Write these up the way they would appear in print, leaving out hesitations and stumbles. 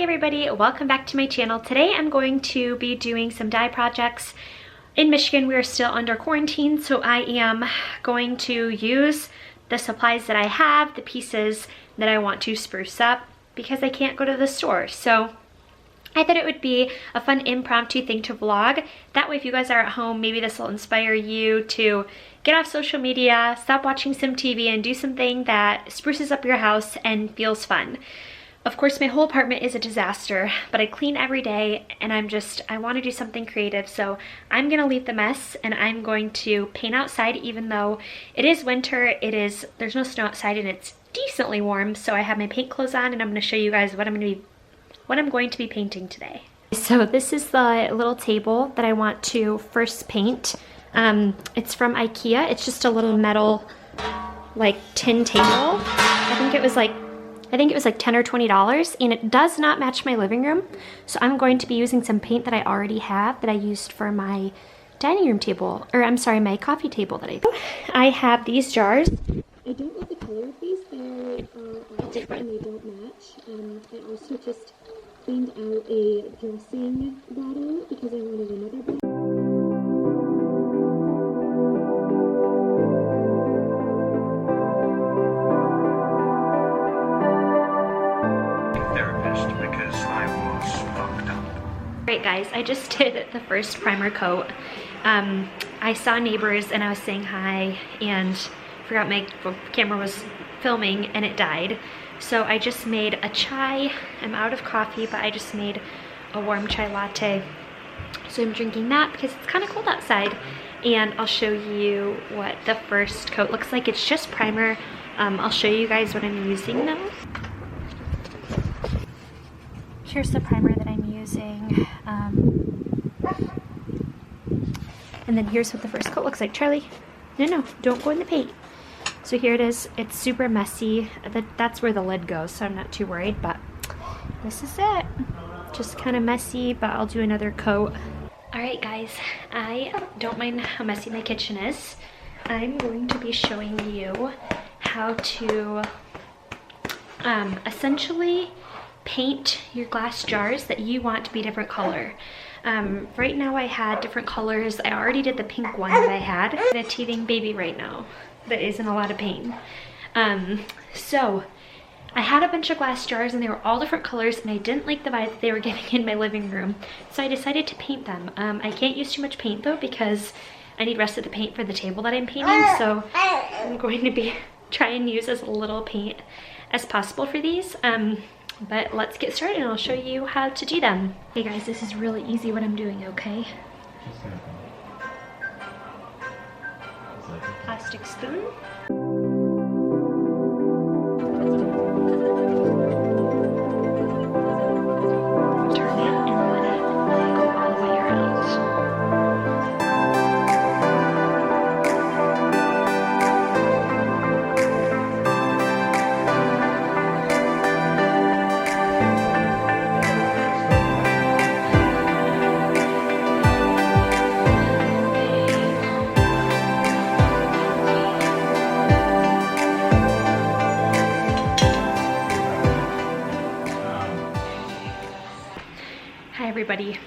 everybody, welcome back to my channel. Today I'm going to be doing some dye projects. In Michigan we are still under quarantine, so I am going to use the supplies that I have, the pieces that I want to spruce up because I can't go to the store. So I thought it would be a fun impromptu thing to vlog. That way if you guys are at home, maybe this will inspire you to get off social media, stop watching some TV, and do something that spruces up your house and feels fun. Of course, my whole apartment is a disaster, but I clean every day and I want to do something creative. So I'm gonna leave the mess and I'm going to paint outside, even though it is winter, there's no snow outside and it's decently warm. So I have my paint clothes on and I'm gonna show you guys what I'm going to be painting today. So this is the little table that I want to first paint. It's from IKEA. It's just a little metal like tin table. I think it was like $10 or $20, and it does not match my living room. So I'm going to be using some paint that I already have that I used for my dining room table, or I'm sorry, my coffee table that I have these jars. I don't love the color of these. They're all different and they don't match. I also just cleaned out a dressing bottle because I wanted another bottle. Alright guys, I just did the first primer coat. I saw neighbors and I was saying hi and forgot my camera was filming and it died. So I just made a chai. I'm out of coffee, but I just made a warm chai latte. So I'm drinking that because it's kind of cold outside. And I'll show you what the first coat looks like. It's just primer. I'll show you guys what I'm using though. Here's the primer that I'm using. And then here's what the first coat looks like. Charlie, no, don't go in the paint. So here it is. It's super messy. That's where the lid goes, so I'm not too worried, but this is it. Just kind of messy, but I'll do another coat. Alright guys, I don't mind how messy my kitchen is. I'm going to be showing you how to essentially paint your glass jars that you want to be different color. Right now I had different colors. I already did the pink one that I had. I'm a teething baby right now that is in a lot of pain. So I had a bunch of glass jars and they were all different colors and I didn't like the vibe that they were giving in my living room. So I decided to paint them. I can't use too much paint though because I need rest of the paint for the table that I'm painting. So I'm going to be trying to use as little paint as possible for these. But let's get started and I'll show you how to do them. Hey guys, this is really easy what I'm doing, okay? Plastic spoon. Turn it and let it go all the way around. Everybody.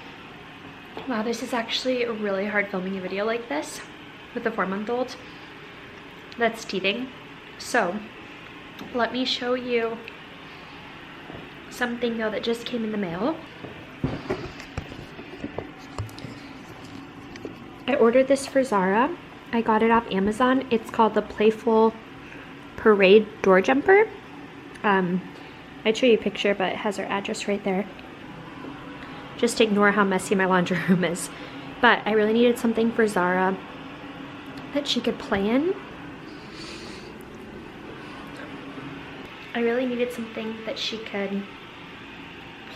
Wow, this is actually really hard filming a video like this with a 4-month-old that's teething. So let me show you something though that just came in the mail. I ordered this for Zara. I got it off Amazon. It's called the Playful Parade Door Jumper. I'd show you a picture, but it has our address right there. Just ignore how messy my laundry room is. But I really needed something for Zara that she could play in. I really needed something that she could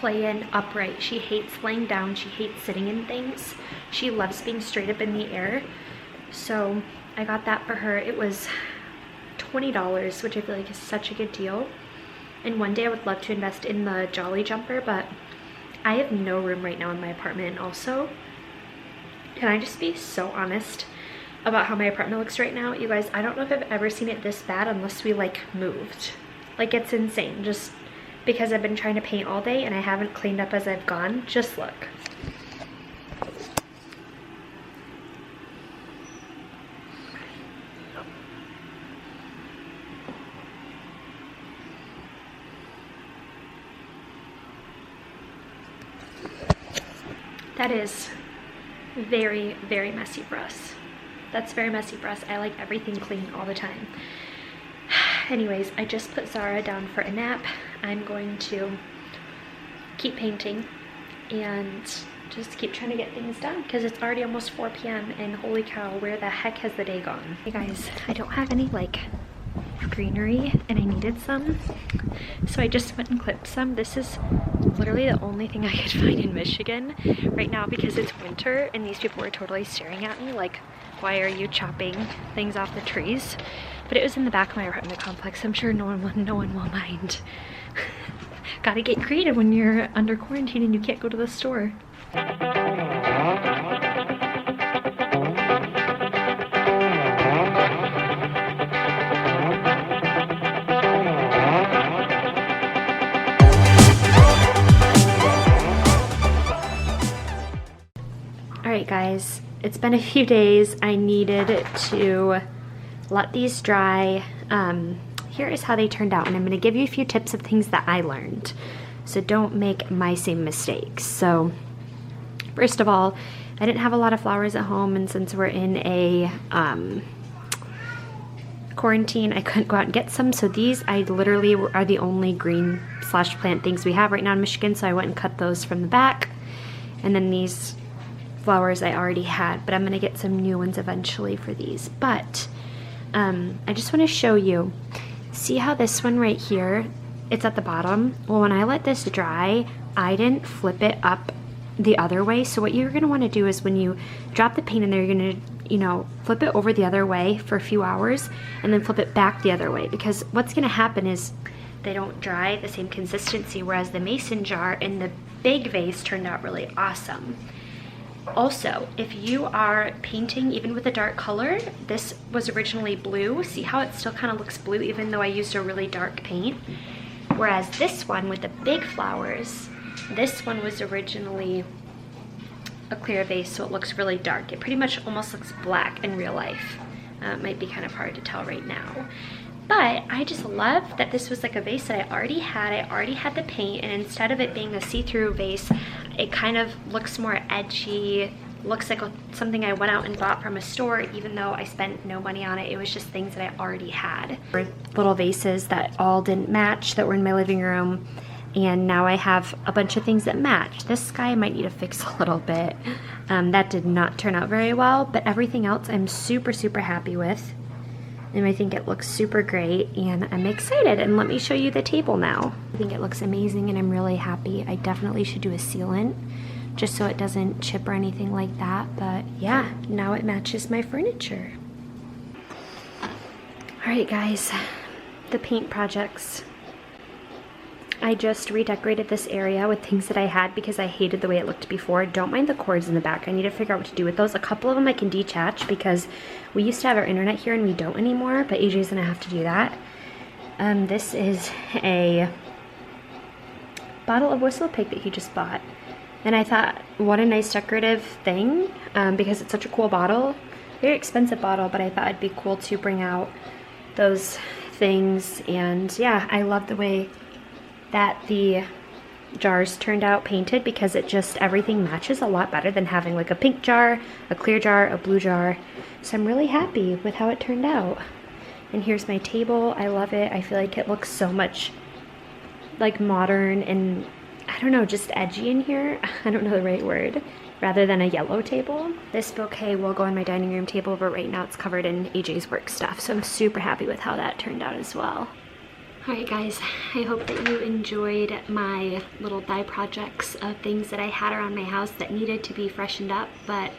play in upright. She hates laying down. She hates sitting in things. She loves being straight up in the air. So I got that for her. It was $20, which I feel like is such a good deal. And one day I would love to invest in the Jolly Jumper, but I have no room right now in my apartment. Also, can I just be so honest about how my apartment looks right now? You guys, I don't know if I've ever seen it this bad unless we like moved. Like, it's insane. Just because I've been trying to paint all day and I haven't cleaned up as I've gone. Just look. That is very, very messy for us. That's very messy for us. I like everything clean all the time. Anyways, I just put Zara down for a nap. I'm going to keep painting and just keep trying to get things done because it's already almost 4 p.m. and holy cow, where the heck has the day gone? Hey guys, I don't have any like greenery and I needed some, so I just went and clipped some. This is literally the only thing I could find in Michigan right now because it's winter, and these people were totally staring at me like, why are you chopping things off the trees? But it was in the back of my apartment complex. I'm sure no one will mind. Gotta get creative when you're under quarantine and you can't go to the store. Alright guys, it's been a few days. I needed to let these dry. Here is how they turned out, and I'm going to give you a few tips of things that I learned, so don't make my same mistakes. So first of all, I didn't have a lot of flowers at home, and since we're in a quarantine, I couldn't go out and get some. So these I literally are the only green slash plant things we have right now in Michigan, so I went and cut those from the back. And then these flowers I already had, but I'm going to get some new ones eventually for these. But I just want to show you, see how this one right here, it's at the bottom? Well, when I let this dry, I didn't flip it up the other way. So what you're going to want to do is when you drop the paint in there, you're going to, you know, flip it over the other way for a few hours and then flip it back the other way, because what's going to happen is they don't dry the same consistency, whereas the mason jar and the big vase turned out really awesome. Also, if you are painting even with a dark color, this was originally blue. See how it still kind of looks blue even though I used a really dark paint? Whereas this one with the big flowers, this one was originally a clear vase, so it looks really dark. It pretty much almost looks black in real life. It might be kind of hard to tell right now. But I just love that this was like a vase that I already had. I already had the paint, and instead of it being a see-through vase, it kind of looks more edgy, looks like something I went out and bought from a store, even though I spent no money on it. It was just things that I already had. Little vases that all didn't match that were in my living room, and now I have a bunch of things that match. This guy might need to fix a little bit. That did not turn out very well, but everything else I'm super, super happy with. And I think it looks super great, and I'm excited. And let me show you the table now. I think it looks amazing and I'm really happy. I definitely should do a sealant just so it doesn't chip or anything like that. But yeah, now it matches my furniture. All right guys, the paint projects. I just redecorated this area with things that I had because I hated the way it looked before. Don't mind the cords in the back. I need to figure out what to do with those. A couple of them I can detach because we used to have our internet here and we don't anymore, but AJ's gonna have to do that. This is a bottle of Whistle Pig that he just bought. And I thought, what a nice decorative thing, because it's such a cool bottle. Very expensive bottle, but I thought it'd be cool to bring out those things. And yeah, I love the way that the jars turned out painted, because it just, everything matches a lot better than having like a pink jar, a clear jar, a blue jar. So I'm really happy with how it turned out. And here's my table. I love it. I feel like it looks so much like modern and, I don't know, just edgy in here. I don't know the right word. Rather than a yellow table. This bouquet will go on my dining room table, but right now it's covered in AJ's work stuff. So I'm super happy with how that turned out as well. Alright guys, I hope that you enjoyed my little die projects of things that I had around my house that needed to be freshened up. But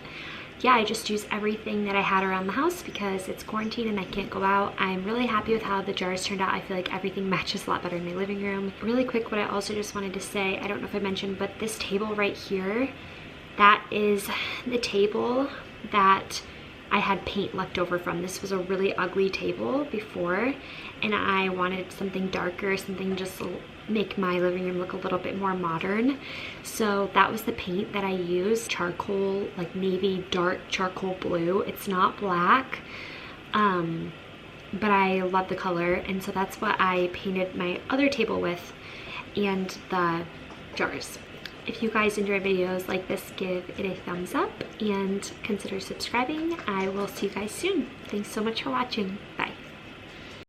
yeah, I just used everything that I had around the house because it's quarantine and I can't go out. I'm really happy with how the jars turned out. I feel like everything matches a lot better in my living room. Really quick, what I also just wanted to say, I don't know if I mentioned, but this table right here, that is the table that I had paint left over from. This was a really ugly table before, and I wanted something darker, something just make my living room look a little bit more modern. So that was the paint that I used, charcoal, like navy dark charcoal blue. It's not black, but I love the color, and so that's what I painted my other table with and the jars. If you guys enjoy videos like this, give it a thumbs up and consider subscribing. I will see you guys soon. Thanks so much for watching. Bye.